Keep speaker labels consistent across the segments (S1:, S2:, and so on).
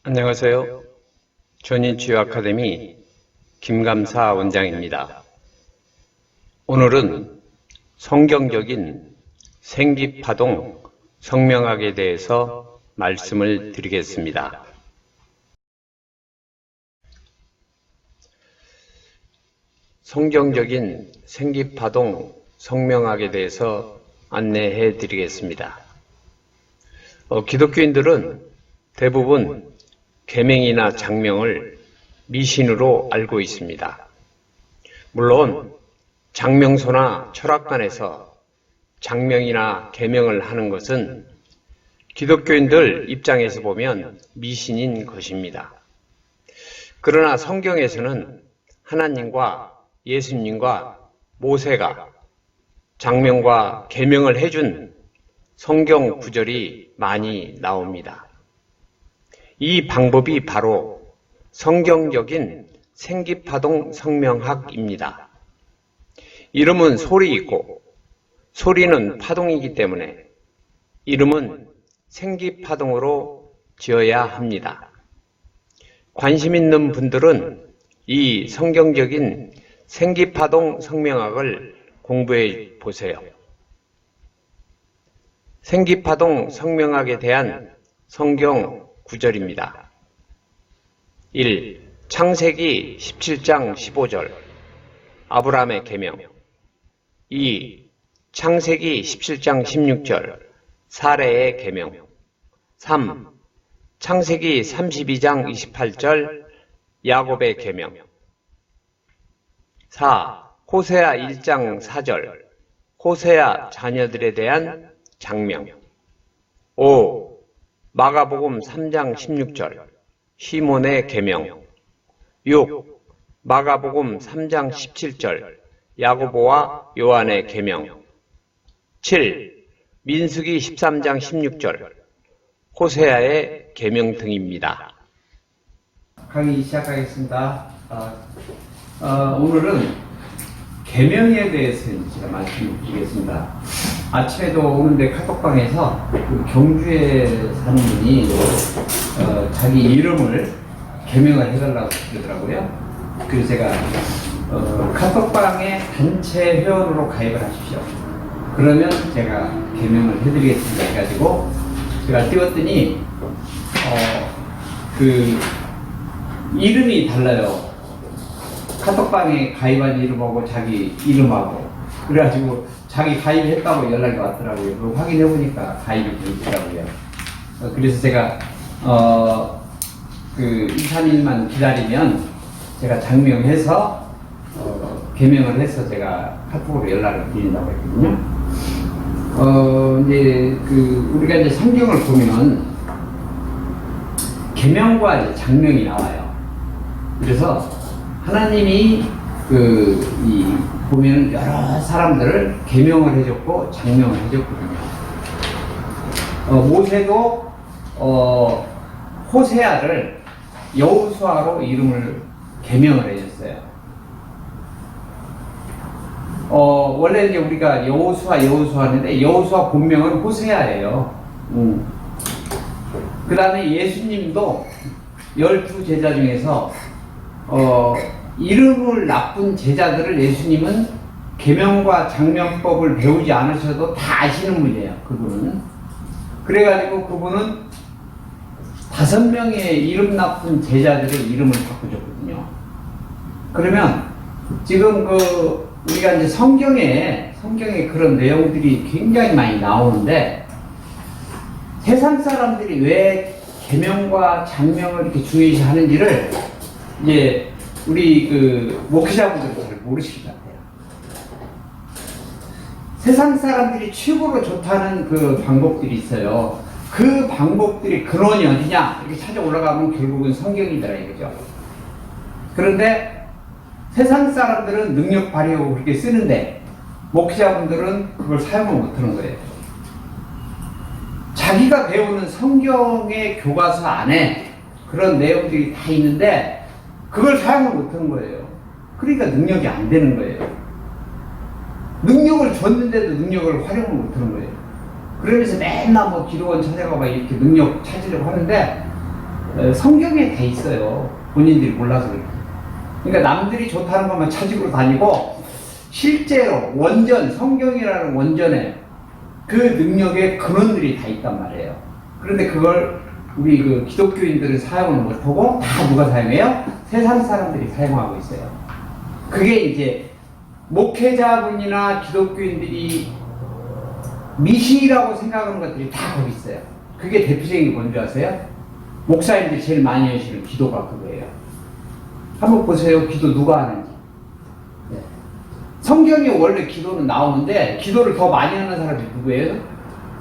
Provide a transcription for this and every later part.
S1: 안녕하세요. 전인치유 아카데미 김감사 원장입니다. 오늘은 성경적인 생기파동 성명학에 대해서 말씀을 드리겠습니다. 성경적인 생기파동 성명학에 대해서 안내해 드리겠습니다. 기독교인들은 대부분 계명이나 장명을 미신으로 알고 있습니다. 물론 장명소나 철학관에서 장명이나 계명을 하는 것은 기독교인들 입장에서 보면 미신인 것입니다. 그러나 성경에서는 하나님과 예수님과 모세가 장명과 계명을 해준 성경 구절이 많이 나옵니다. 이 방법이 바로 성경적인 생기파동 성명학입니다. 이름은 소리이고 소리는 파동이기 때문에 이름은 생기파동으로 지어야 합니다. 관심 있는 분들은 이 성경적인 생기파동 성명학을 공부해 보세요. 생기파동 성명학에 대한 성경 구절입니다. 1. 창세기 17장 15절 아브라함의 계명. 2. 창세기 17장 16절 사레의 계명. 3. 창세기 32장 28절 야곱의 계명. 4. 호세아 1장 4절 호세아 자녀들에 대한 장명. 5. 마가복음 3장 16절 시몬의 계명. 6. 마가복음 3장 17절 야고보와 요한의 계명. 7. 민수기 13장 16절 호세아의 계명 등입니다.
S2: 강의 시작하겠습니다. 오늘은 계명에 대해서 제가 말씀을 드리겠습니다. 아침에도 오는데 카톡방에서 그 경주에 사는 분이 자기 이름을 계명을 해달라고 그러더라고요. 그래서 제가 카톡방에 단체 회원으로 가입을 하십시오. 그러면 제가 계명을 해드리겠습니다 해가지고 제가 띄웠더니 그 이름이 달라요. 카톡방에 가입한 이름하고 자기 이름하고. 그래가지고 자기 가입했다고 연락이 왔더라고요. 그거 확인해보니까 가입이 되어 있더라고요. 그래서 제가 그 2, 3일만 기다리면 제가 장명해서 개명을 해서 제가 카톡으로 연락을 드린다고 했거든요. 이제 우리가 이제 성경을 보면 계명과 이제 장명이 나와요. 그래서 하나님이 보면 여러 사람들을 계명을 해줬고 장명을 해줬거든요. 모세도 호세아를 여호수아로 이름을 계명을 해줬어요. 원래 이제 우리가 여호수아 하는데 여호수아 본명은 호세아예요. 그 다음에 예수님도 12제자 중에서 이름을 나쁜 제자들을 예수님은 계명과 장명법을 배우지 않으셔도 다 아시는 분이에요. 그분은. 그래가지고 그분은 5명의 이름 나쁜 제자들의 이름을 바꿔줬거든요. 그러면 지금 우리가 이제 성경에 그런 내용들이 굉장히 많이 나오는데 세상 사람들이 왜 계명과 장명을 이렇게 중요시 하는지를 이제 우리 목회자분들은 잘 모르실 것 같아요. 세상 사람들이 최고로 좋다는 그 방법들이 있어요. 그 방법들이 근원이 어디냐 이렇게 찾아 올라가면 결국은 성경이더라 이거죠. 그런데 세상 사람들은 능력 발휘하고 그렇게 쓰는데 목회자분들은 그걸 사용을 못하는 거예요. 자기가 배우는 성경의 교과서 안에 그런 내용들이 다 있는데 그걸 사용을 못하는 거예요. 그러니까 능력이 안 되는 거예요. 능력을 줬는데도 능력을 활용을 못하는 거예요. 그러면서 맨날 기도원 찾아가고 이렇게 능력 찾으려고 하는데 성경에 다 있어요. 본인들이 몰라서 그래요. 그러니까 남들이 좋다는 것만 찾으러 다니고 실제로 원전, 성경이라는 원전에 그 능력의 근원들이 다 있단 말이에요. 그런데 그걸 우리 그 기독교인들은 사용을 못하고 다 누가 사용해요? 세상 사람들이 사용하고 있어요. 그게 이제 목회자분이나 기독교인들이 미신이라고 생각하는 것들이 다 거기 있어요. 그게 대표적인 게 뭔지 아세요? 목사님들이 제일 많이 하시는 기도가 그거예요. 한번 보세요. 기도 누가 하는지. 네. 성경에 원래 기도는 나오는데 기도를 더 많이 하는 사람이 누구예요?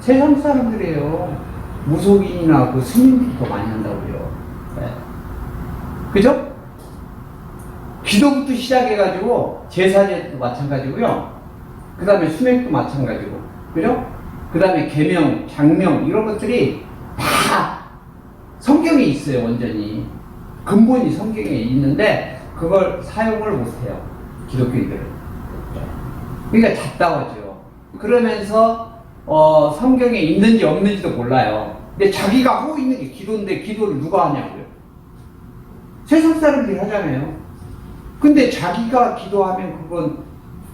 S2: 세상 사람들이에요. 무속인이나 그 스님들이 더 많이 한다고요. 네. 그죠? 기도부터 시작해가지고 제사제도 마찬가지고요. 그 다음에 수맥도 마찬가지고, 그죠? 그 다음에 계명, 장명 이런 것들이 다 성경에 있어요. 완전히 근본이 성경에 있는데 그걸 사용을 못해요. 기독교인들은. 그러니까 잡다하죠. 그러면서 성경에 있는지 없는지도 몰라요. 근데 자기가 하고 있는 게 기도인데 기도를 누가 하냐고요. 세상 사람들이 하잖아요. 근데 자기가 기도하면 그건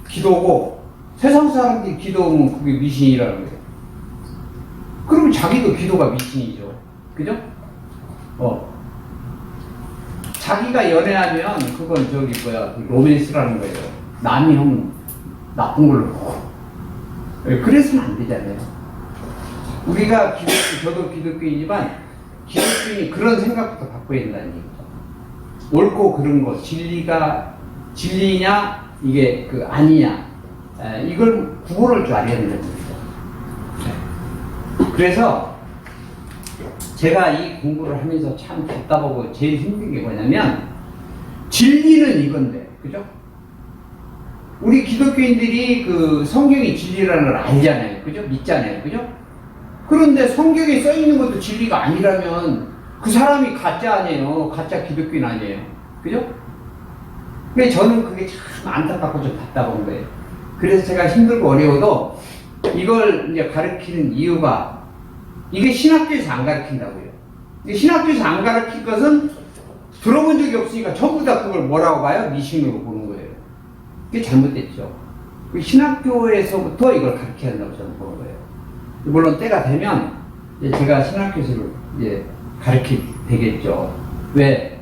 S2: 기도고 세상 사람들이 기도하면 그게 미신이라는 거예요. 그러면 자기도 기도가 미신이죠. 그죠? 자기가 연애하면 그건 저기 뭐야 로맨스라는 거예요. 남이 형 나쁜 걸로 보고. 그래서는 안 되잖아요. 우리가 저도 기독교인이지만 기독교인이 그런 생각부터 바꿔야 된다는 얘기죠. 옳고 그른 거, 진리냐 이게 그 아니냐, 이걸 구분할 줄 알아야 된다는 얘기죠. 그래서 제가 이 공부를 하면서 참 답답하고 제일 힘든 게 뭐냐면 진리는 이건데, 그죠? 우리 기독교인들이 그 성경이 진리라는 걸 알잖아요. 그죠? 믿잖아요. 그죠? 그런데 성경에 써 있는 것도 진리가 아니라면 그 사람이 가짜 아니에요. 가짜 기독교인 아니에요. 그죠? 근데 저는 그게 참 안타깝고 좀 답답한 거예요. 그래서 제가 힘들고 어려워도 이걸 이제 가르치는 이유가 이게 신학교에서 안 가르친다고요. 신학교에서 안 가르칠 것은 들어본 적이 없으니까 전부 다 그걸 뭐라고 봐요? 미신으로 보는 거예요. 그게 잘못됐죠. 신학교에서부터 이걸 가르쳐야 한다고 저는 보는 거예요. 물론 때가 되면 제가 신학교에서 이제 가르치게 되겠죠. 왜?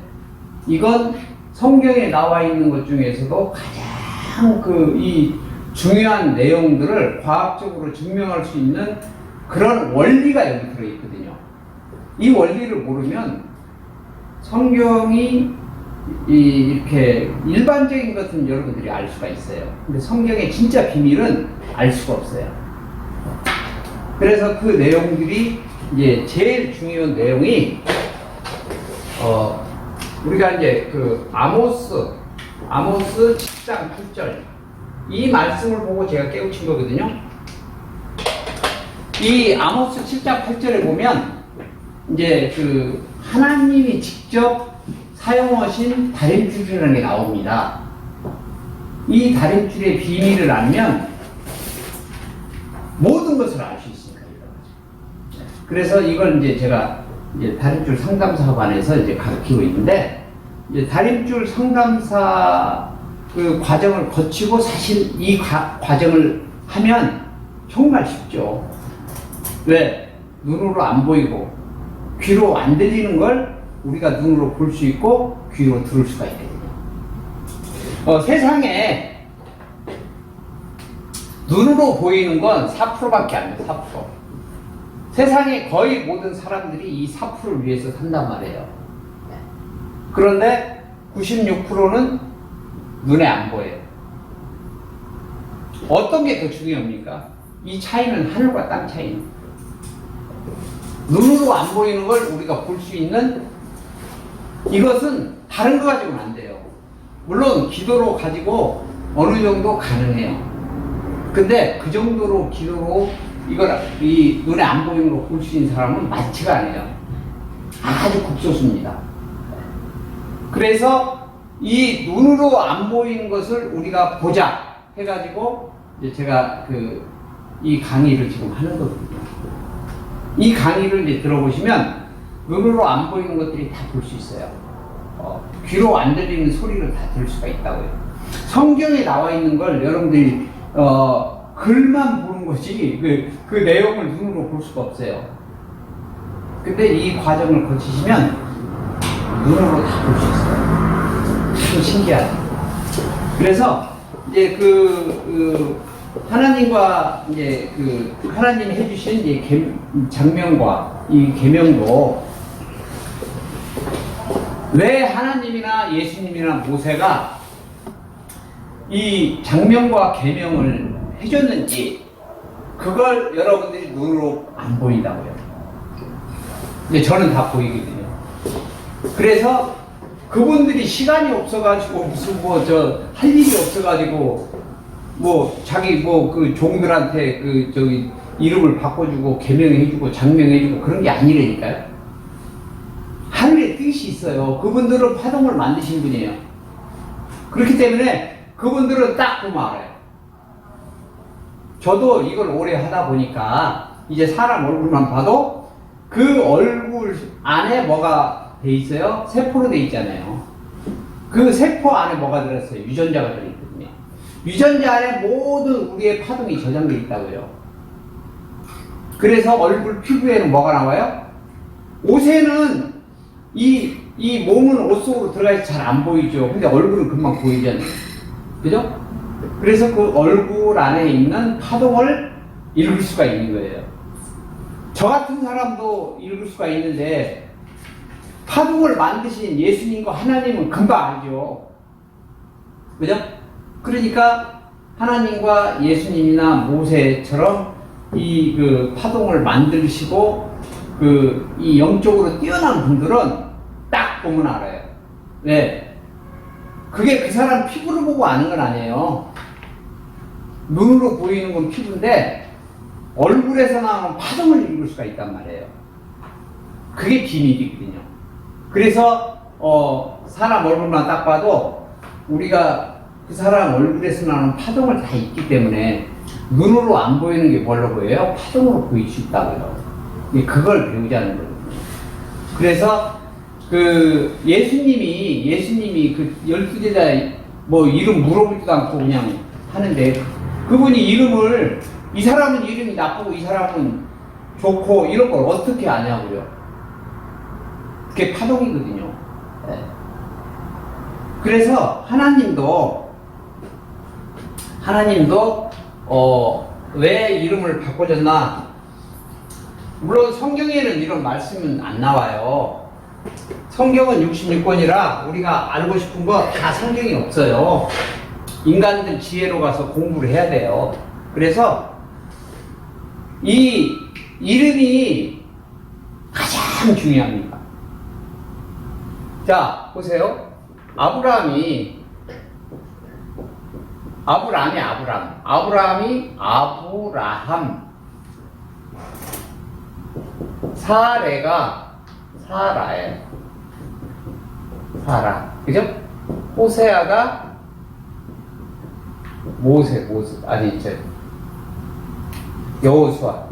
S2: 이건 성경에 나와 있는 것 중에서도 가장 이 중요한 내용들을 과학적으로 증명할 수 있는 그런 원리가 여기 들어있거든요. 이 원리를 모르면 성경이 이렇게 일반적인 것은 여러분들이 알 수가 있어요. 근데 성경의 진짜 비밀은 알 수가 없어요. 그래서 그 내용들이 이제 제일 중요한 내용이 우리가 이제 그 아모스 7장 8절 이 말씀을 보고 제가 깨우친 거거든요. 이 아모스 7장 8절에 보면 이제 그 하나님이 직접 사용하신 다림줄이라는 게 나옵니다. 이 다림줄의 비밀을 알면 모든 것을 알 수 있습니다. 그래서 이걸 이제 제가 이제 다림줄 상담사관에서 이제 가르치고 있는데, 이제 다림줄 상담사 그 과정을 거치고 사실 이 과정을 하면 정말 쉽죠. 왜? 눈으로 안 보이고 귀로 안 들리는 걸 우리가 눈으로 볼 수 있고 귀로 들을 수가 있거든요. 세상에 눈으로 보이는 건 4%밖에 안 돼요. 4%. 세상의 거의 모든 사람들이 이 4%를 위해서 산단 말이에요. 그런데 96%는 눈에 안 보여요. 어떤 게 더 중요합니까? 이 차이는 하늘과 땅 차이입니다. 눈으로 안 보이는 걸 우리가 볼 수 있는 이것은 다른 거 가지고는 안 돼요. 물론 기도로 가지고 어느 정도 가능해요. 근데 그 정도로 기도로 이걸 이 눈에 안 보이는 걸 볼 수 있는 사람은 많지가 않아요. 아주 극소수입니다. 그래서 이 눈으로 안 보이는 것을 우리가 보자 해가지고 이제 제가 이 강의를 지금 하는 거거든요. 이 강의를 이제 들어보시면 눈으로 안 보이는 것들이 다 볼 수 있어요. 귀로 안 들리는 소리를 다 들을 수가 있다고요. 성경에 나와 있는 걸 여러분들이 글만 보는 거지 그 내용을 눈으로 볼 수가 없어요. 근데 이 과정을 거치시면 눈으로 다 볼 수 있어요. 참 신기하죠. 그래서 이제 하나님과 이제 하나님이 해주신 이제 장명과 이 계명도 왜 하나님이나 예수님이나 모세가 이 장명과 계명을 해줬는지 그걸 여러분들이 눈으로 안 보인다고요. 근데 저는 다 보이거든요. 그래서 그분들이 시간이 없어가지고 무슨 할 일이 없어가지고 자기 그 종들한테 이름을 바꿔주고 계명해주고 장명해주고 그런 게 아니라니까요. 하늘의 뜻이 있어요. 그분들은 파동을 만드신 분이에요. 그렇기 때문에 그분들은 딱 보면 알아요. 저도 이걸 오래 하다 보니까 이제 사람 얼굴만 봐도 그 얼굴 안에 뭐가 돼 있어요? 세포로 돼 있잖아요. 그 세포 안에 뭐가 들었어요? 유전자가 들어있거든요. 유전자 안에 모든 우리의 파동이 저장돼 있다고요. 그래서 얼굴 피부에는 뭐가 나와요? 옷에는 이 몸은 옷 속으로 들어가서 잘 안 보이죠. 근데 얼굴은 금방 보이잖아요. 그죠? 그래서 그 얼굴 안에 있는 파동을 읽을 수가 있는 거예요. 저 같은 사람도 읽을 수가 있는데 파동을 만드신 예수님과 하나님은 금방 알죠. 그죠? 그러니까 하나님과 예수님이나 모세처럼 이 파동을 만드시고 이 영적으로 뛰어난 분들은 딱 보면 알아요. 네. 그게 그 사람 피부를 보고 아는 건 아니에요. 눈으로 보이는 건 피부인데 얼굴에서 나오는 파동을 읽을 수가 있단 말이에요. 그게 비밀이거든요. 그래서 사람 얼굴만 딱 봐도 우리가 그 사람 얼굴에서 나오는 파동을 다 읽기 때문에 눈으로 안 보이는 게 뭘로 보여요? 파동으로 보일 수 있다고요. 그걸 배우자는 거예요. 그래서 예수님이 그 12제자 이름 물어보지도 않고 그냥 하는데 그분이 이름을 이 사람은 이름이 나쁘고 이 사람은 좋고 이런 걸 어떻게 아냐고요. 그게 파동이거든요. 네. 그래서 하나님도 왜 이름을 바꿔줬나? 물론 성경에는 이런 말씀은 안 나와요. 성경은 66권이라 우리가 알고 싶은 거 다 성경이 없어요. 인간들 지혜로 가서 공부를 해야 돼요. 그래서 이 이름이 가장 중요합니다. 자, 보세요. 아브라함이 아브라함. 사레가 사라예요. 사라. 그죠? 호세아가 모세. 아니, 여호수아.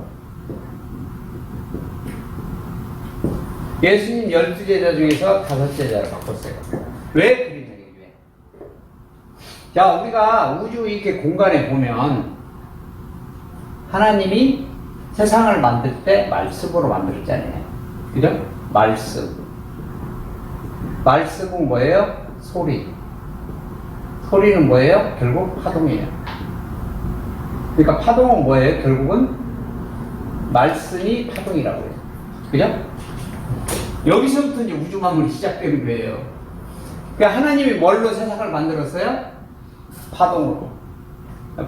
S2: 예수님 12제자 중에서 5제자를 바꿨어요. 왜 그러냐, 이게. 자, 우리가 우주 이렇게 공간에 보면 하나님이 세상을 만들 때 말씀으로 만들었잖아요. 그죠? 말씀은 뭐예요? 소리. 소리는 뭐예요? 결국 파동이에요. 그러니까 파동은 뭐예요? 결국은 말씀이 파동이라고 해요. 그죠? 여기서부터 이제 우주 만물이 시작되는 거예요. 그러니까 하나님이 뭘로 세상을 만들었어요? 파동으로.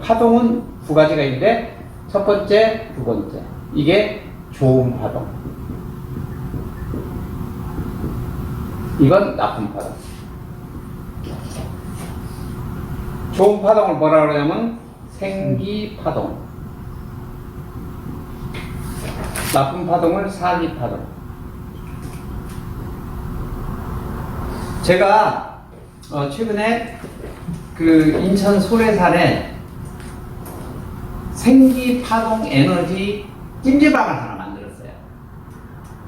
S2: 파동은 두 가지가 있는데 첫 번째, 두 번째. 이게 좋은 파동. 이건 나쁜 파동. 좋은 파동을 뭐라 그러냐면 생기파동. 나쁜 파동을 사기파동. 제가 최근에 인천 소래산에 생기파동 에너지 찜질방을 하나 만들었어요.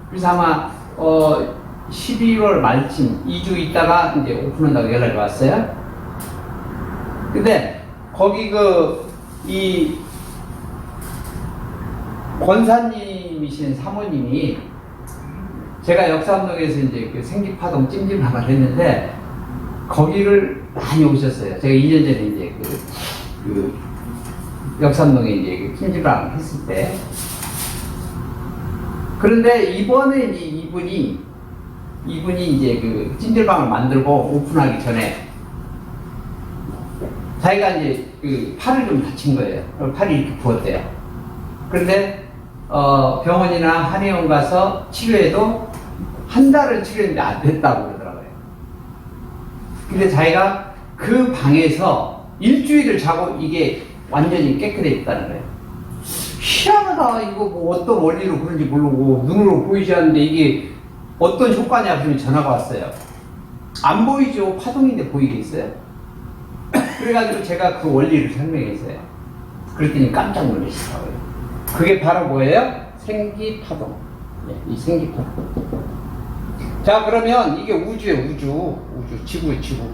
S2: 그래서 아마 12월 말쯤 2주 있다가 이제 오픈한다고 연락이 왔어요. 근데 거기 이 권사님이신 사모님이 제가 역삼동에서 이제 그 생기파동 찜질방을 했는데 거기를 많이 오셨어요. 제가 2년 전에 이제 그 역삼동에 이제 그 찜질방 했을 때. 그런데 이번에 이분이 이제 그 찜질방을 만들고 오픈하기 전에 자기가 이제 그 팔을 좀 다친 거예요. 팔이 이렇게 부었대요. 그런데 병원이나 한의원 가서 치료해도 한 달을 치료했는데 안 됐다고 그러더라고요. 근데 자기가 그 방에서 일주일을 자고 이게 완전히 깨끗해졌다는 거예요. 희한하다. 이거 뭐 어떤 원리로 그런지 모르고 눈으로 보이지 않는데 이게 어떤 효과냐 그러면 전화가 왔어요. 안 보이죠. 파동인데 보이겠어요? 그래가지고 제가 그 원리를 설명했어요. 그랬더니 깜짝 놀라시더라고요. 그게 바로 뭐예요? 생기파동. 네, 이 생기파동. 자, 그러면 이게 우주예요. 우주. 지구의 지구.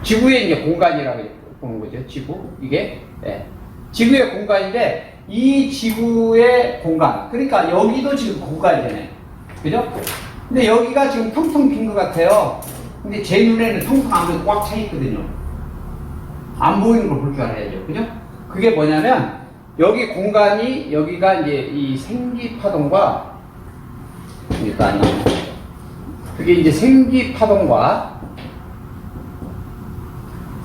S2: 지구의 이제 공간이라고 보는 거죠. 지구. 이게. 네. 지구의 공간인데 이 지구의 공간. 그러니까 여기도 지금 공간이잖아요. 그죠? 근데 여기가 지금 텅텅 빈 것 같아요. 근데 제 눈에는 텅텅 안 보이고 꽉 차 있거든요. 안 보이는 걸 볼 줄 알아야죠. 그죠? 그게 뭐냐면 여기 공간이 여기가 이제 이 생기파동과 일단 그게 이제 생기파동과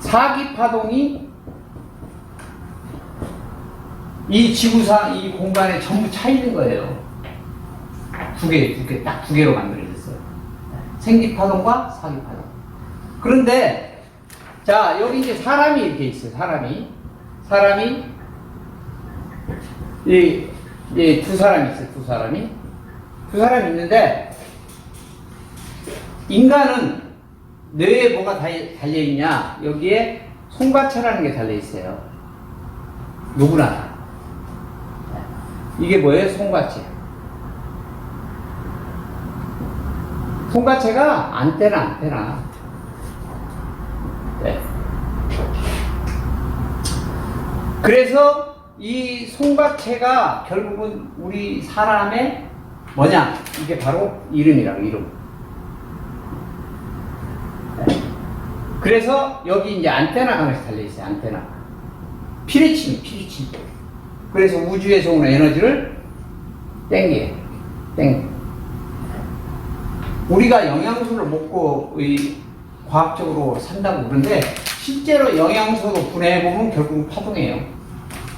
S2: 사기파동이 이 지구상 이 공간에 전부 차 있는 거예요. 딱 두 개로 만들어졌어요. 생기파동과 사기파동. 그런데 자, 여기 이제 사람이 이렇게 있어요. 사람이 두 사람이 있어요. 두 사람이 있는데 인간은 뇌에 뭐가 달려있냐? 여기에 송과체라는 게 달려있어요. 누구나 다. 이게 뭐예요? 송과체. 송과체가 안테나. 네. 그래서 이 송과체가 결국은 우리 사람의 뭐냐? 이게 바로 이름이라고, 이름. 네. 그래서 여기 이제 안테나가 하나씩 달려있어요, 안테나. 피리침. 그래서 우주에서 오는 에너지를 땡겨요. 우리가 영양소를 먹고 과학적으로 산다고 그러는데 실제로 영양소도 분해해보면 결국은 파동이에요.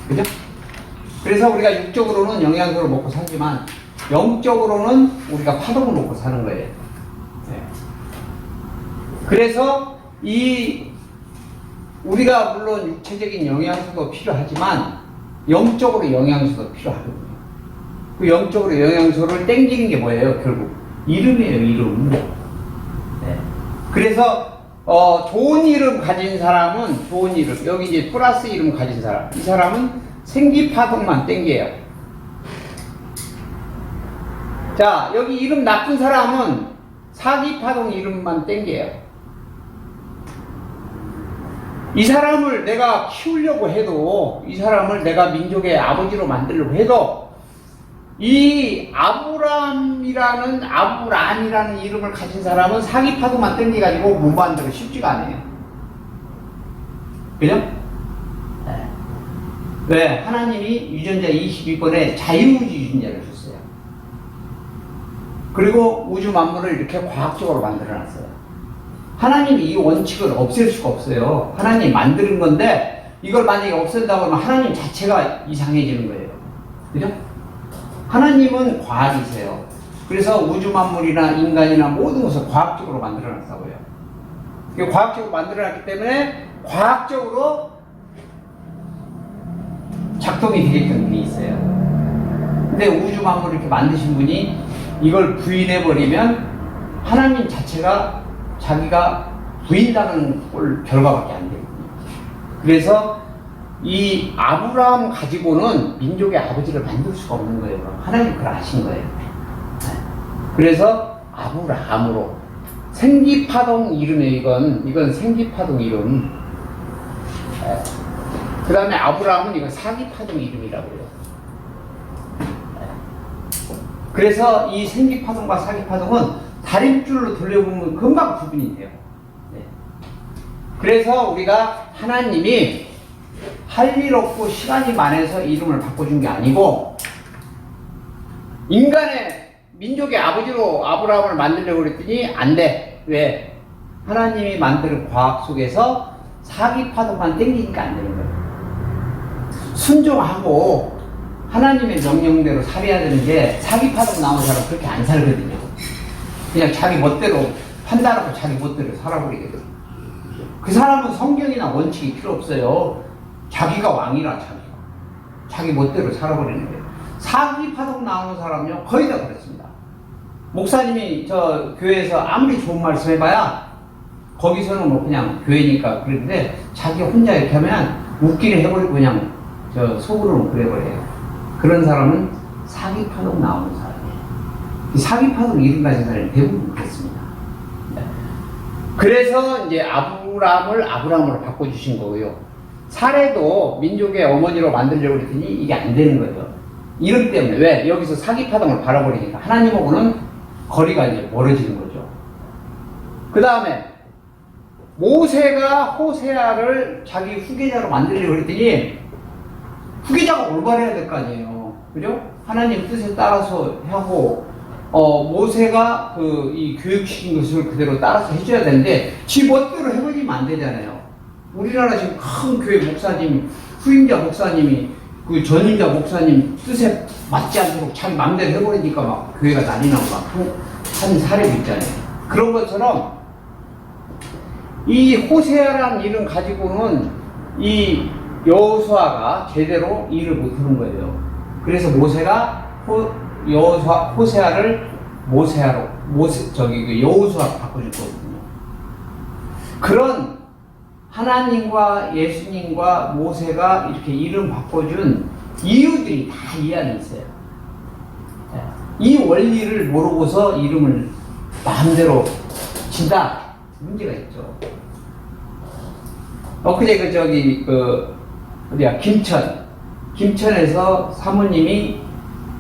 S2: 그죠? 그래서 우리가 육적으로는 영양소를 먹고 살지만 영적으로는 우리가 파동을 먹고 사는 거예요. 네. 그래서 우리가 물론 육체적인 영양소도 필요하지만 영적으로 영양소도 필요하거든요. 그 영적으로 영양소를 땡기는 게 뭐예요? 결국 이름이에요. 이름. 네. 그래서 좋은 이름 가진 사람은 좋은 이름, 여기 이제 플러스 이름 가진 사람, 이 사람은 생기파동만 땡겨요. 자, 여기 이름 나쁜 사람은 사기파동 이름만 땡겨요. 이 사람을 내가 키우려고 해도, 이 사람을 내가 민족의 아버지로 만들려고 해도 이 아브람이라는 이름을 가진 사람은 사기파도만 땡겨가지고 못 만들어 쉽지가 않아요. 그죠? 네. 왜? 하나님이 유전자 22번에 자유우주 유전자를 줬어요. 그리고 우주 만물을 이렇게 과학적으로 만들어놨어요. 하나님이 이 원칙을 없앨 수가 없어요. 하나님이 만드는 건데 이걸 만약에 없앤다고 하면 하나님 자체가 이상해지는 거예요. 그죠? 하나님은 과학이세요. 그래서 우주 만물이나 인간이나 모든 것을 과학적으로 만들어놨다고요. 과학적으로 만들어놨기 때문에 과학적으로 작동이 되게끔 돼 있어요. 근데 우주 만물을 이렇게 만드신 분이 이걸 부인해버리면 하나님 자체가 자기가 부인당하는 결과밖에 안 되거든요. 그래서 이 아브라함 가지고는 민족의 아버지를 만들 수가 없는 거예요. 하나님 그걸 아신 거예요. 그래서 아브라함으로 생기파동 이름이에요. 이건 생기파동 이름. 그 다음에 아브라함은 이건 사기파동 이름이라고 해요. 그래서 이 생기파동과 사기파동은 다림줄로 돌려보면 금방 구분이 돼요. 그래서 우리가 하나님이 할 일 없고 시간이 많아서 이름을 바꿔준 게 아니고 인간의 민족의 아버지로 아브라함을 만들려고 그랬더니 안 돼. 왜? 하나님이 만드는 과학 속에서 사기파동만 땡기니까 안 되는 거예요. 순종하고 하나님의 명령대로 살아야 되는데 사기파동 나온 사람 그렇게 안 살거든요. 그냥 자기 멋대로 판단하고 자기 멋대로 살아버리거든. 그 사람은 성경이나 원칙이 필요 없어요. 자기가 왕이라 자기 멋대로 살아버리는 거예요. 사기파동 나오는 사람은요 거의 다 그렇습니다. 목사님이 저 교회에서 아무리 좋은 말씀 해봐야 거기서는 뭐 그냥 교회니까 그러는데 자기 혼자 이렇게 하면 웃기게 해버리고 그냥 저 속으로는 그래버려요. 그런 사람은 사기파동 나오는 사람이에요. 이 사기파동 이름 가진 사람이 대부분 그렇습니다. 그래서 이제 아브라함으로 바꿔주신 거고요. 사례도 민족의 어머니로 만들려고 그랬더니 이게 안 되는 거예요. 이름 때문에. 왜? 여기서 사기파동을 바라버리니까 하나님하고는 거리가 이제 멀어지는 거죠. 그 다음에 모세가 호세아를 자기 후계자로 만들려고 그랬더니 후계자가 올바르야 될 거 아니에요. 그죠? 하나님 뜻에 따라서 하고 모세가 이 교육시킨 것을 그대로 따라서 해줘야 되는데 지 멋대로 해버리면 안 되잖아요. 우리나라 지금 큰 교회 목사님, 후임자 목사님이 그 전임자 목사님 뜻에 맞지 않도록 자기 마음대로 해버리니까 막 교회가 난리 나고 막 한 사례도 있잖아요. 그런 것처럼 이 호세아라는 이름 가지고는 이 여호수아가 제대로 일을 못하는 거예요. 그래서 모세가 호세아를 모세아로 여호수아로 바꿔줄 거거든요. 그런 하나님과 예수님과 모세가 이렇게 이름 바꿔준 이유들이 다 이 안에 있어요. 이 원리를 모르고서 이름을 마음대로 진다. 문제가 있죠. 엊그제 김천에서 사모님이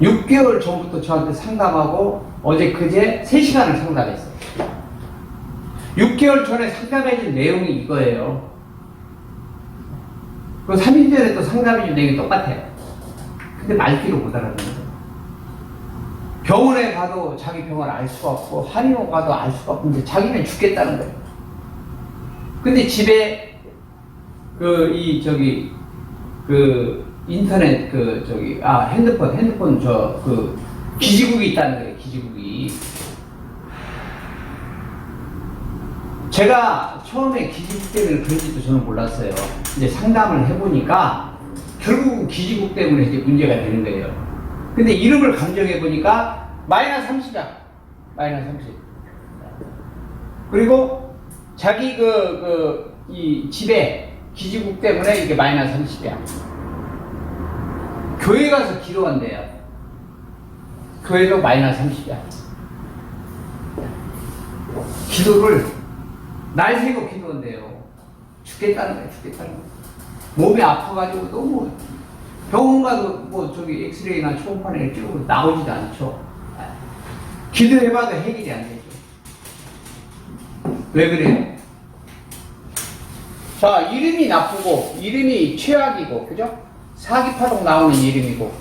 S2: 6개월 전부터 저한테 상담하고 어제 그제 3시간을 상담했어요. 6개월 전에 상담해준 내용이 이거예요. 그 3일 전에 또 상담해준 내용이 똑같아요. 근데 말귀를 못 알아듣는 거예요. 병원에 가도 자기 병을 알 수가 없고 한의원 가도 알 수가 없는데 자기는 죽겠다는 거예요. 근데 집에 인터넷 핸드폰 기지국이 있다는 거예요. 기지국이. 제가 처음에 기지국 때문에 그런지도 저는 몰랐어요. 이제 상담을 해보니까 결국은 기지국 때문에 이제 문제가 되는 거예요. 근데 이름을 감정해보니까 -30이야. -30. 그리고 자기 이 집에 기지국 때문에 이게 -30이야. 교회 가서 기도한대요. 교회도 -30이야. 기도를 날 새고 기도한대요. 죽겠다는 거야, 죽겠다는 거야. 몸이 아파가지고 너무 병원 가도 엑스레이나 초음파나 찍고 나오지도 않죠. 기도해봐도 해결이 안 되죠. 왜 그래요? 자, 이름이 나쁘고, 이름이 최악이고, 그죠? 사기파동 나오는 이름이고,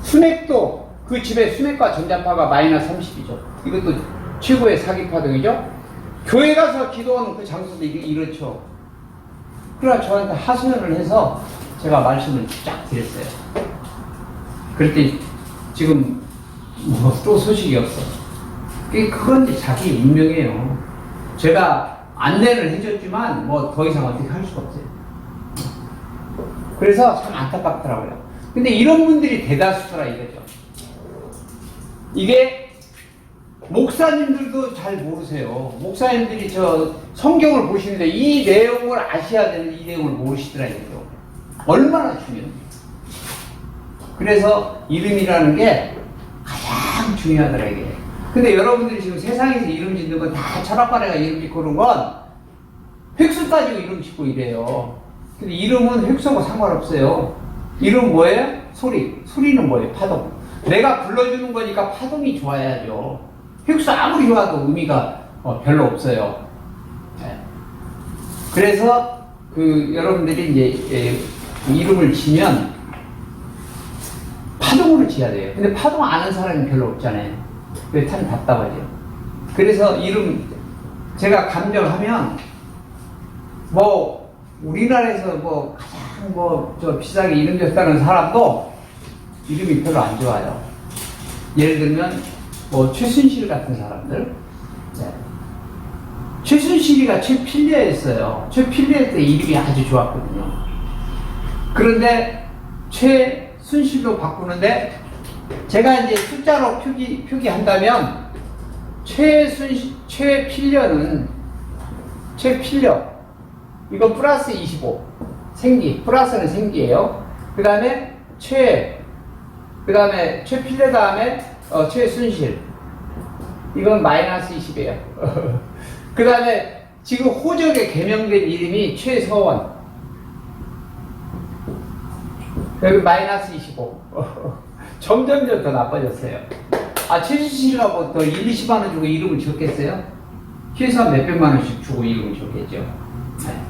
S2: 수맥도, 그 집에 수맥과 전자파가 -30이죠. 이것도 최고의 사기파동이죠? 교회 가서 기도하는 그 장소도 이렇죠. 그러나 저한테 하소연을 해서 제가 말씀을 쫙 드렸어요. 그랬더니 지금 또 소식이 없어. 그건 자기 운명이에요. 제가 안내를 해줬지만 더 이상 어떻게 할 수가 없어요. 그래서 참 안타깝더라고요. 근데 이런 분들이 대다수더라 이거죠. 이게 목사님들도 잘 모르세요. 목사님들이 성경을 보시는데 이 내용을 아셔야 되는 이 내용을 모르시더라고요. 얼마나 중요해요. 그래서 이름이라는 게 가장 중요하더라 이게. 근데 여러분들이 지금 세상에서 이름 짓는 건 다 철학관에가 이름 짓고 그런 건 획수 따지고 이름 짓고 이래요. 근데 이름은 획수하고 상관없어요. 이름 뭐예요? 소리. 소리는 뭐예요? 파동. 내가 불러주는 거니까 파동이 좋아야죠. 획수 아무리 좋아도 의미가 별로 없어요. 네. 그래서 여러분들이 이제 이름을 지면 파동으로 지어야 돼요. 근데 파동 아는 사람이 별로 없잖아요. 그게 참 답답하죠. 그래서 이름 제가 감정하면 뭐 우리나라에서 뭐 가장 저 비싸게 이름 졌다는 사람도 이름이 별로 안 좋아요. 예를 들면 뭐 최순실 같은 사람들. 네. 최순실이가 최필리아였어요. 최필리아 때 이름이 아주 좋았거든요. 그런데 최순실로 바꾸는데 제가 이제 숫자로 표기한다면 최필려는 이거 플러스 25 생기 플러스는 생기예요. 그 다음에 최필려 다음에 최순실 이건 마이너스 20이에요. 그 다음에 지금 호적에 개명된 이름이 최서원 여기 마이너스 25 점점 더 나빠졌어요. 최순실하고 또 1, 20만 원 주고 이름을 지었겠어요? 최소한 몇백만 원씩 주고 이름을 지었겠죠. 네.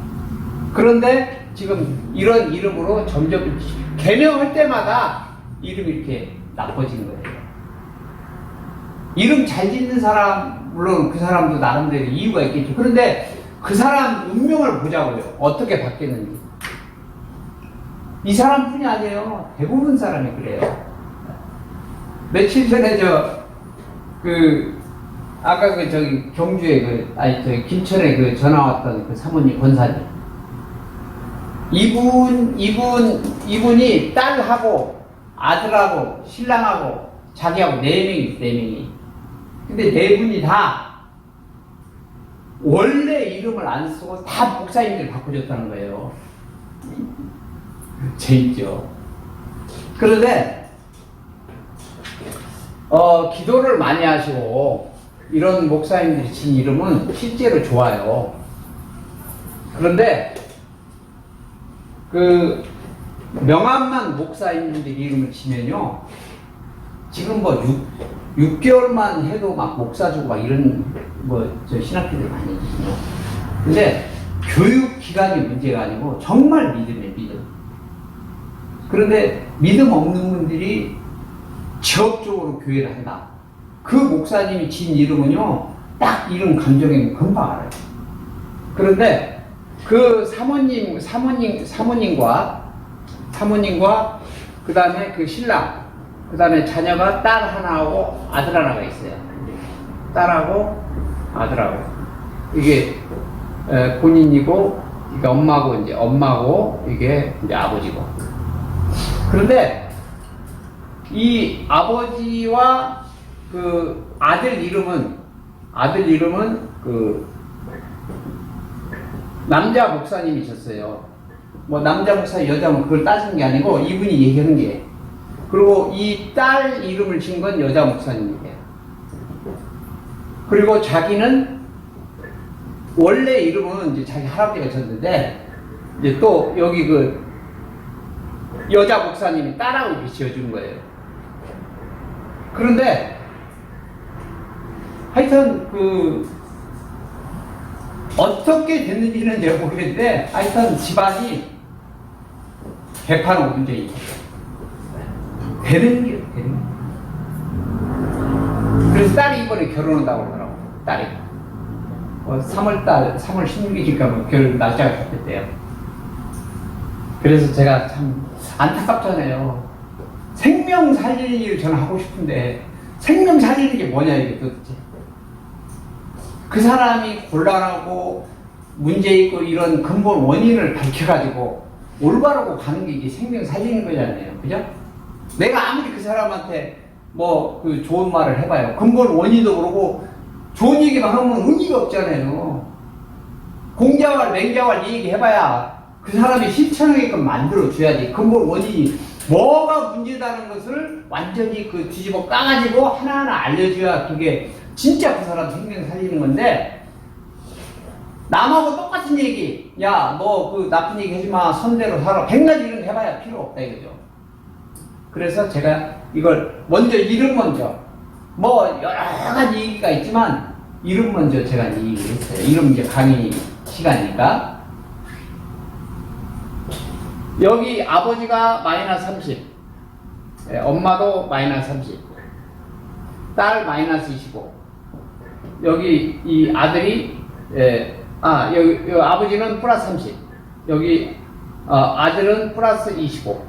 S2: 그런데 지금 이런 이름으로 점점 개명할 때마다 이름이 이렇게 나빠지는 거예요. 이름 잘 짓는 사람, 물론 그 사람도 나름대로 이유가 있겠죠. 그런데 그 사람 운명을 보자고요. 어떻게 바뀌었는지. 이 사람뿐이 아니에요. 대부분 사람이 그래요. 며칠 전에 아까 경주에 김천에 전화 왔던 사모님 권사님. 이분이 딸하고 아들하고 신랑하고 자기하고 4명이. 근데 4분이 다 원래 이름을 안 쓰고 다 목사님들 바꿔줬다는 거예요. 재밌죠. 그런데 기도를 많이 하시고 이런 목사님들이 진 이름은 실제로 좋아요. 그런데 명함만 목사님들이 이름을 지면요, 지금 6개월만 해도 막 목사 주고 막 이런 저 신학교들 많이 있거든요. 근데 교육 기간이 문제가 아니고 정말 믿음이에요, 믿음. 그런데 믿음 없는 분들이 지역적으로 교회를 한다. 그 목사님이 진 이름은요, 딱 이름 감정에 금방 알아요. 그런데 그 사모님과 그 다음에 그 신랑, 그 다음에 자녀가 딸 하나하고 아들 하나가 있어요. 딸하고 아들하고. 이게 본인이고, 이게 엄마고, 이게 이제 아버지고. 그런데 이 아버지와 그 아들 이름은 남자 목사님이셨어요. 남자 목사, 여자 목사 그걸 따지는 게 아니고 이분이 얘기하는 게. 그리고 이 딸 이름을 지은 건 여자 목사님이에요. 그리고 자기는 원래 이름은 이제 자기 할아버지가 졌는데 이제 또 여기 여자 목사님이 딸하고 이렇게 지어준 거예요. 그런데 하여튼 어떻게 됐는지는 제가 모르겠는데 하여튼 집안이 개판 문제입니다. 되는 게. 그래서 딸이 이번에 결혼한다고 그러더라고. 딸이 3월 16일이니까 결혼 날짜가 잡혔대요. 그래서 제가 참 안타깝잖아요. 생명 살리는 일을 저는 하고 싶은데 생명 살리는 게 뭐냐 이게 도대체. 그 사람이 곤란하고 문제 있고 이런 근본 원인을 밝혀가지고 올바르고 가는 게 이게 생명 살리는 거잖아요. 그죠? 내가 아무리 그 사람한테 좋은 말을 해봐요. 근본 원인도 모르고 좋은 얘기만 하면 의미가 없잖아요. 공자왈 맹자왈 이 얘기 해봐야 그 사람이 실천하게끔 만들어줘야지. 근본 원인이 뭐가 문제다는 것을 완전히 그 뒤집어 까가지고 하나하나 알려줘야 그게 진짜 그 사람 생명 살리는 건데, 남하고 똑같은 얘기, 야, 너 그 나쁜 얘기 하지 마, 선대로 살아. 100가지 이런 거 해봐야 필요 없다 이거죠. 그래서 제가 이걸 먼저, 이름 먼저, 뭐 여러 가지 얘기가 있지만, 이름 먼저 제가 이 얘기를 했어요. 이름 이제 강의 시간이니까. 여기 아버지가 마이너스 30, 엄마도 마이너스 30, 딸 마이너스 25. 여기 이 아들이 여기 아버지는 플러스 30, 여기 아들은 플러스 25.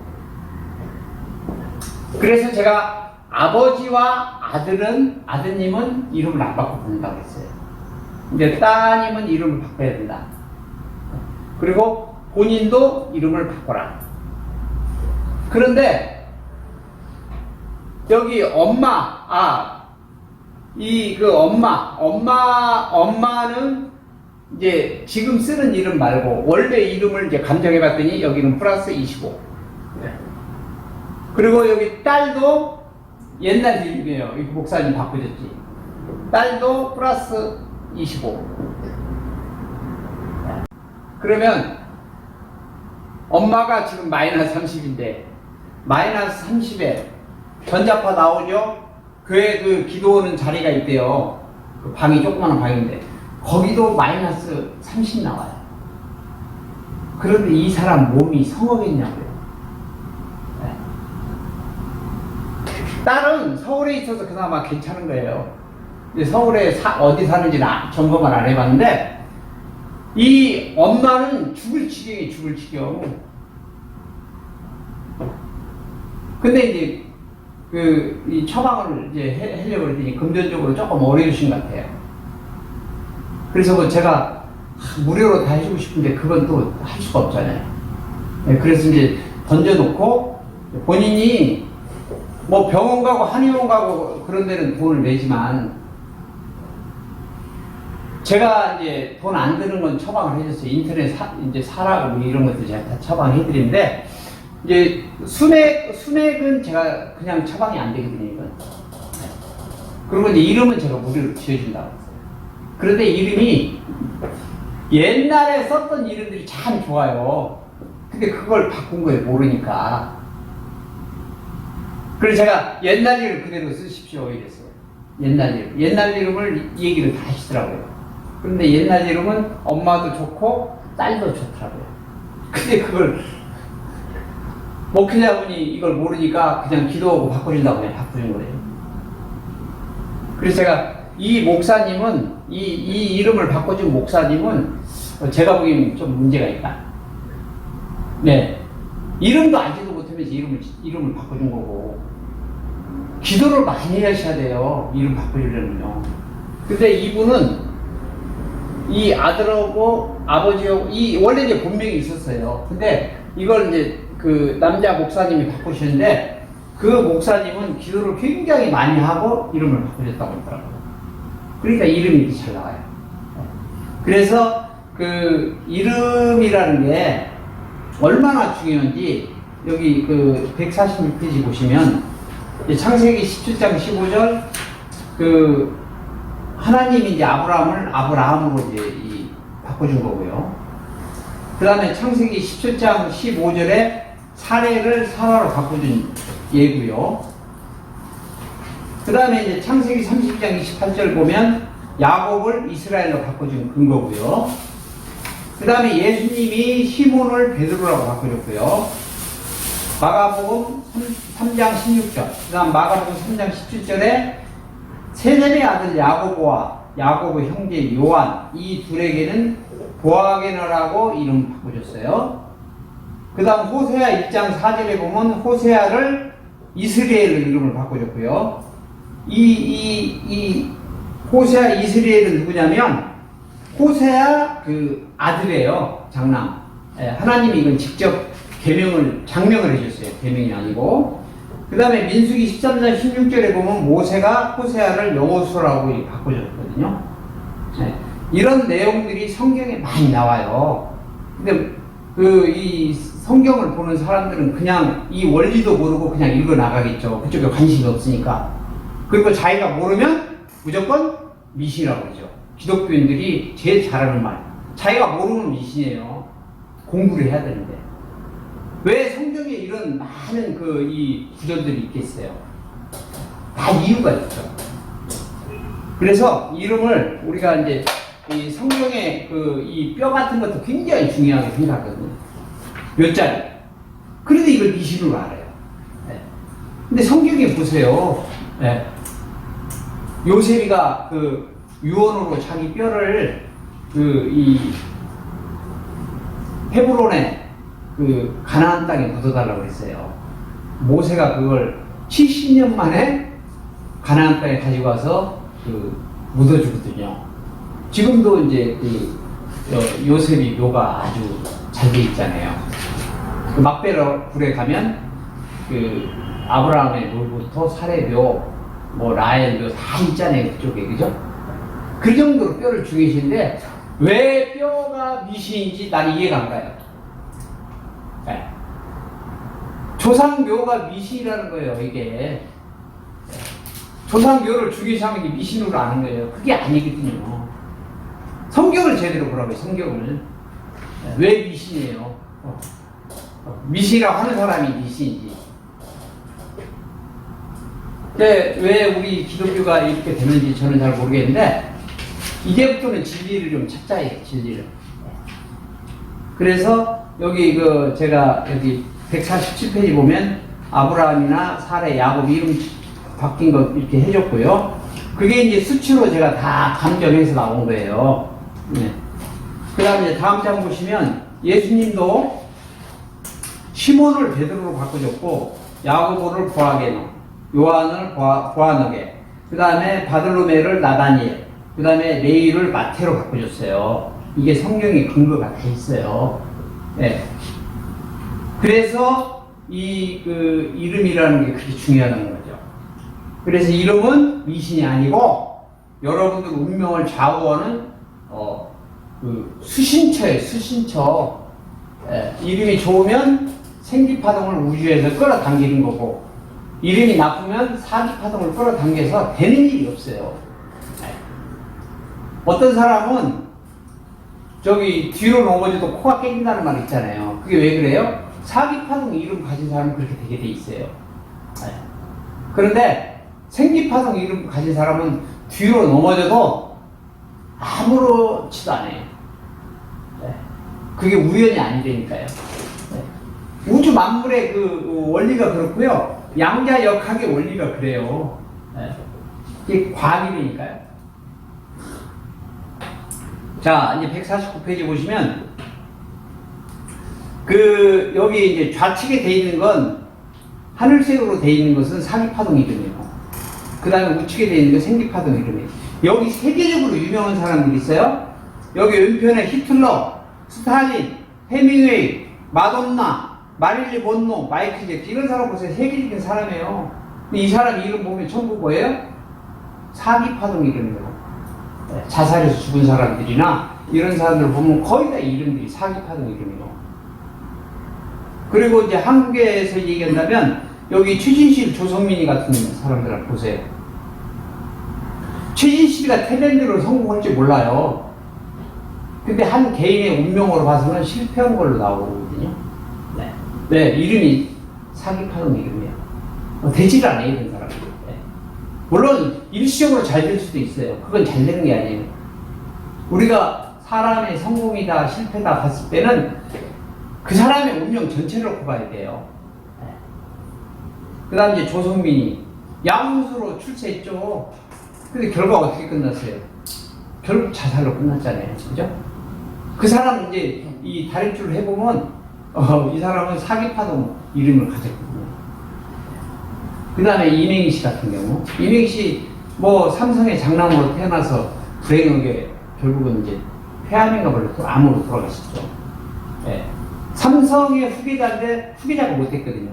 S2: 그래서 제가 아버지와 아드님은 이름을 안 바꿔 부른다고 했어요. 근데 따님은 이름을 바꿔야 된다. 그리고 본인도 이름을 바꿔라. 그런데 여기 엄마는 이제 지금 쓰는 이름 말고 원래 이름을 이제 감정해 봤더니 여기는 플러스 25. 그리고 여기 딸도 옛날 이름이에요. 이 목사님 바꾸셨지. 딸도 플러스 25. 그러면 엄마가 지금 마이너스 30인데 마이너스 30에 전자파 나오죠? 교회 그 기도하는 자리가 있대요. 그 방이 조그마한 방인데 거기도 마이너스 30 나와요. 그런데 이 사람 몸이 성하겠냐고요. 네. 딸은 서울에 있어서 그나마 괜찮은 거예요. 근데 서울에 어디 사는지는 점검을 안 해봤는데 이 엄마는 죽을 지경. 근데 이제 이 처방을 이제 하려고 그랬더니 금전적으로 조금 어려우신 것 같아요. 그래서 뭐 제가 무료로 다 해주고 싶은데 그건 또 할 수가 없잖아요. 네, 그래서 이제 던져놓고 본인이 뭐 병원 가고 한의원 가고 그런 데는 돈을 내지만 제가 이제 돈 안 드는 건 처방을 해줬어요. 인터넷 이제 사라고 뭐 이런 것들 제가 다 처방해드리는데, 이제 순액은 제가 그냥 처방이 안 되거든요, 이건. 그리고 이제 이름은 제가 무료로 지어준다고 했어요. 그런데 이름이 옛날에 썼던 이름들이 참 좋아요. 근데 그걸 바꾼 거예요, 모르니까. 그래서 제가 옛날 이름 그대로 쓰십시오, 이랬어요. 옛날 이름을 얘기를 다 하시더라고요. 그런데 옛날 이름은 엄마도 좋고 딸도 좋더라고요. 근데 그걸 목회자분이 이걸 모르니까 그냥 기도하고 바꿔준다고 그냥 바꿔준 거예요. 그래서 제가 이 목사님은 이 이름을 바꿔준 목사님은 제가 보기에는 좀 문제가 있다. 네, 이름도 알지도 못하면서 이름을 바꿔준 거고 기도를 많이 하셔야 돼요. 이름 바꿔주려면요. 근데 이분은 이 아들하고 아버지하고 원래 이제 본명이 있었어요. 근데 이걸 이제 그 남자 목사님이 바꾸시는데 그 목사님은 기도를 굉장히 많이 하고 이름을 바꾸셨다고 하더라고요. 그러니까 이름이 이렇게 잘 나와요. 그래서 그 이름이라는 게 얼마나 중요한지 여기 그 146페이지 보시면 창세기 17장 15절 그 하나님이 이제 아브라함으로 이제 바꿔준 거고요. 그 다음에 창세기 17장 15절에 사례를 사라로 바꿔준 예고요. 그 다음에 이제 창세기 30장 28절 보면 야곱을 이스라엘로 바꿔준 근거고요. 그 다음에 예수님이 시몬을 베드로라고 바꿔줬고요. 마가복음 3장 16절, 그 다음 마가복음 3장 17절에 세겜의 아들 야고보의 형제 요한, 이 둘에게는 보아게너라고 이름 바꿔줬어요. 그 다음 호세아 1장 4절에 보면 호세아를 이스라엘로 이름을 바꿔줬고요. 이 호세아 이스라엘은 누구냐면 호세아 그 아들이에요. 장남. 하나님이 이건 직접 장명을 해줬어요. 계명이 아니고. 그 다음에 민수기 13장 16절에 보면 모세가 호세아를 여호수아라고 바꿔줬거든요. 이런 내용들이 성경에 많이 나와요. 근데 이 성경을 보는 사람들은 그냥 이 원리도 모르고 그냥 읽어 나가겠죠. 그쪽에 관심이 없으니까. 그리고 자기가 모르면 무조건 미신이라고 그러죠. 기독교인들이 제일 잘하는 말. 자기가 모르면 미신이에요. 공부를 해야 되는데. 왜 성경에 이런 많은 이 구절들이 있겠어요? 다 이유가 있죠. 그래서 이름을 우리가 이제 이 성경의 이 뼈 같은 것도 굉장히 중요하게 생각하거든요. 몇 자리. 그래도 이걸 미신으로 알아요. 네. 근데 성경에 보세요. 네. 요셉이가 유언으로 자기 뼈를 이 헤브론에 가나안 땅에 묻어달라고 했어요. 모세가 그걸 70년 만에 가나안 땅에 가지고 와서 묻어주거든요. 지금도 이제 요셉이 묘가 아주 잘 돼 있잖아요. 막베라 굴에 가면 아브라함의 묘부터 사레 묘, 뭐 라헬 묘 다 있잖아요. 그쪽에, 그죠? 그 정도로 뼈를 죽이시는데 왜 뼈가 미신인지 난 이해가 안 가요. 네. 조상묘가 미신이라는 거예요, 이게. 조상묘를 죽이시면 이게 미신으로 아는 거예요. 그게 아니거든요. 성경을 제대로 보라고요, 성경을. 왜 미신이에요? 미신이라고 하는 사람이 미신이지. 왜 우리 기독교가 이렇게 되는지 저는 잘 모르겠는데, 이제부터는 진리를 좀 찾자 해요, 진리를. 그래서 여기 제가 여기 147페이지 보면 아브라함이나 사레, 야곱 이름 바뀐 거 이렇게 해줬고요. 그게 이제 수치로 제가 다 감정해서 나온 거예요. 네. 그 다음에 다음 장 보시면 예수님도 시몬을 베드로로 바꿔줬고 야고보를 보아게노, 요한을 보아너게, 그 다음에 바들로메를 나다니엘, 그 다음에 레이를 마테로 바꿔줬어요. 이게 성경의 근거가 다 있어요. 네. 그래서 이름이라는 게 그렇게 중요하다는 거죠. 그래서 이름은 미신이 아니고 여러분들 운명을 좌우하는 수신처예요, 수신처. 예, 이름이 좋으면 생기파동을 우주에서 끌어당기는 거고, 이름이 나쁘면 사기파동을 끌어당겨서 되는 일이 없어요. 예. 어떤 사람은 저기 뒤로 넘어져도 코가 깨진다는 말 있잖아요. 그게 왜 그래요? 사기파동 이름 가진 사람은 그렇게 되게 돼 있어요. 예. 그런데 생기파동 이름 가진 사람은 뒤로 넘어져도 아무렇지도 않아요. 네. 그게 우연이 아니라니까요. 네. 우주 만물의 원리가 그렇고요. 양자역학의 원리가 그래요. 네. 이게 과학이니까요. 자, 이제 149페이지 보시면 여기 이제 좌측에 돼 있는 건 하늘색으로 돼 있는 것은 사기파동 이름이에요. 그 다음에 우측에 돼 있는 건 생기파동 이름이에요. 여기 세계적으로 유명한 사람들이 있어요. 여기 왼편에 히틀러, 스탈린, 헤밍웨이, 마돈나, 마릴리 본노, 마이클 잭슨, 이런 사람 보세요. 세계적인 사람이에요. 이 사람 이름 보면 전부 뭐예요? 사기파동 이름이에요. 네, 자살해서 죽은 사람들이나 이런 사람들 보면 거의 다 이름들이 사기파동 이름이에요. 그리고 이제 한국에서 얘기한다면 여기 최진실, 조성민이 같은 사람들을 보세요. 최진실이가 탤런트로 성공할 줄 몰라요. 근데 한 개인의 운명으로 봐서는 실패한 걸로 나오거든요. 네. 네, 이름이 사기파동 이름이에요. 되질 않아요, 이런 사람들. 네. 물론 일시적으로 잘 될 수도 있어요. 그건 잘 되는 게 아니에요. 우리가 사람의 성공이다 실패다 봤을 때는 그 사람의 운명 전체를 놓고 봐야 돼요. 네. 그 다음 이제 조성민이 야구선수로 출세했죠. 근데 결과 어떻게 끝났어요? 결국 자살로 끝났잖아요. 그죠? 그 사람 이제 이 다림줄을 해보면 이 사람은 사기파동 이름을 가졌거든요. 그 다음에 이명희 씨 같은 경우, 이명희 씨 뭐 삼성의 장남으로 태어나서 불행하게 결국은 이제 폐암인가 별로 암으로 돌아가셨죠. 네. 삼성의 후계자인데 후계자가 못했거든요.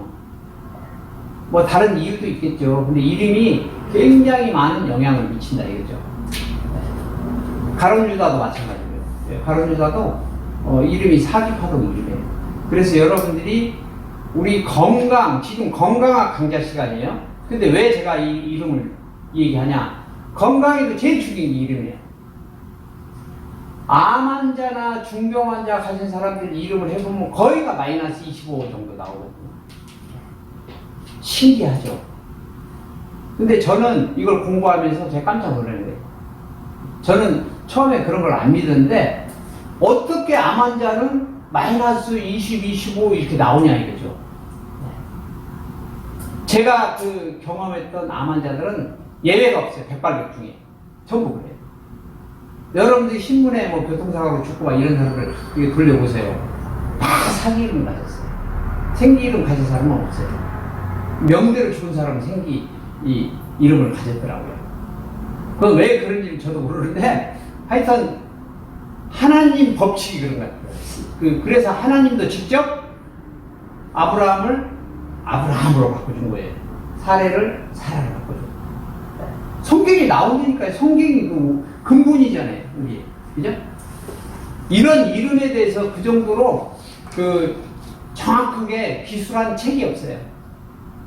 S2: 뭐 다른 이유도 있겠죠. 근데 이름이 굉장히 많은 영향을 미친다 이거죠. 네. 가론유다도 마찬가지고요. 네. 가론유다도 이름이 사기파동 이름이에요. 그래서 여러분들이 우리 건강, 지금 건강학 강좌 시간이에요. 근데 왜 제가 이 이름을 얘기하냐? 건강에도 제일 중요한 게 이름이에요. 암 환자나 중병 환자 가진 사람들 이름을 해보면 거의가 마이너스 25 정도 나오거든요. 신기하죠? 근데 저는 이걸 공부하면서 제가 깜짝 놀라는 거예요. 저는 처음에 그런 걸 안 믿었는데 어떻게 암 환자는 마이너스 20, 25 이렇게 나오냐 이거죠. 제가 그 경험했던 암 환자들은 예외가 없어요. 백발백 중에. 전부 그래요. 여러분들이 신문에 뭐 교통사고로 죽고 막 이런 사람을 돌려보세요. 다 사기 이름 가졌어요. 생기 이름 가진 사람은 없어요. 명대로 죽은 사람은 생기 이 이름을 가졌더라고요. 그건 왜 그런지 저도 모르는데 하여튼 하나님 법칙이 그런 것 같아요. 그래서 하나님도 직접 아브라함을 아브라함으로 바꿔준 거예요. 사례를 사라로 바꿔준 거예요. 성경이 나오니까 성경이 그 근본이잖아요. 우리. 그죠? 이런 이름에 대해서 그 정도로 그 정확하게 기술한 책이 없어요.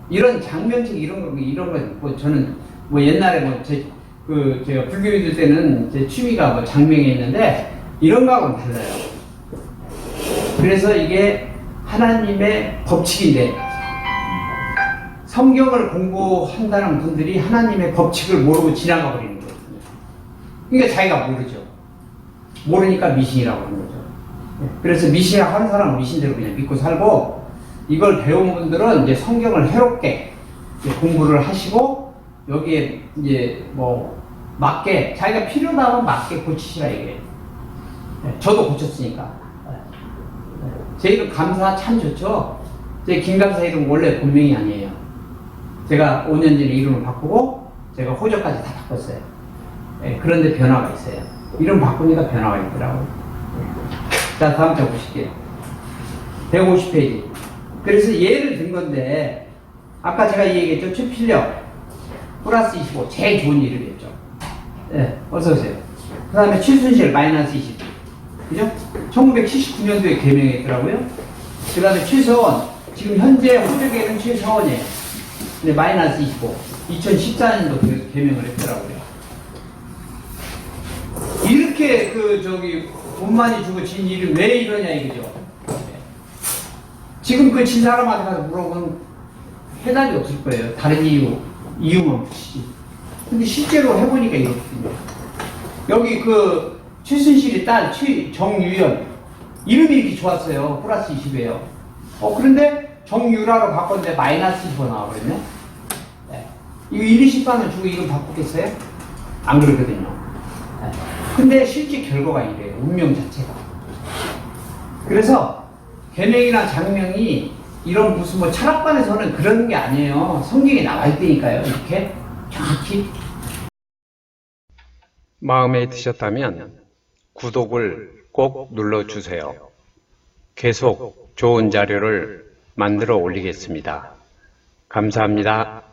S2: 이런 장면책 이런 거 뭐 저는 뭐 옛날에 뭐 제가 불교인들 때는 제 취미가 뭐 장명에 있는데 이런 거하고는 달라요. 그래서 이게 하나님의 법칙인데 성경을 공부한다는 분들이 하나님의 법칙을 모르고 지나가 버리는 거거든요. 그러니까 자기가 모르죠. 모르니까 미신이라고 하는 거죠. 그래서 미신이라고 하는 사람은 미신대로 그냥 믿고 살고 이걸 배운 분들은 이제 성경을 해롭게 이제 공부를 하시고 여기에 이제 뭐 맞게 자기가 필요다 하면 맞게 고치시라 이게. 저도 고쳤으니까. 제 이름 감사 참 좋죠. 제 김감사 이름 원래 본명이 아니에요. 제가 5년 전에 이름을 바꾸고 제가 호적까지 다 바꿨어요. 그런데 변화가 있어요. 이름 바꾸니까 변화가 있더라고요. 자, 다음 장 보실게요. 150페이지. 그래서 예를 든 건데 아까 제가 얘기했죠. 최필력 플러스 25 제일 좋은 이름이었죠. 어서 오세요. 그 다음에 최순실 마이너스 20. 그죠? 1979년도에 개명했더라고요. 그 다음에 최서원 지금 현재 호적에는 최서원이에요. 근데 마이너스 25. 2014년도 개명을 했더라고요. 이렇게 돈 많이 주고 진 일이 왜 이러냐 이거죠. 지금 그 진 사람한테 가서 물어보면 해답이 없을 거예요. 다른 이유만 붙이지. 근데 실제로 해보니까 이렇거든요. 여기 그 최순실의 딸 정유연 이름이 이렇게 좋았어요. 플러스 20이에요. 그런데 정유라로 바꿨는데 마이너스 20 나와버렸네. 이거 1, 20만원 주고 이름 바꾸겠어요? 안 그러거든요. 근데 실제 결과가 이래요. 운명 자체가. 그래서 개명이나 장명이 이런 무슨 뭐 철학관에서는 그런 게 아니에요. 성경에 나와 있다니까요. 이렇게 정확히.
S1: 마음에 드셨다면 구독을 꼭 눌러주세요. 계속 좋은 자료를 만들어 올리겠습니다. 감사합니다.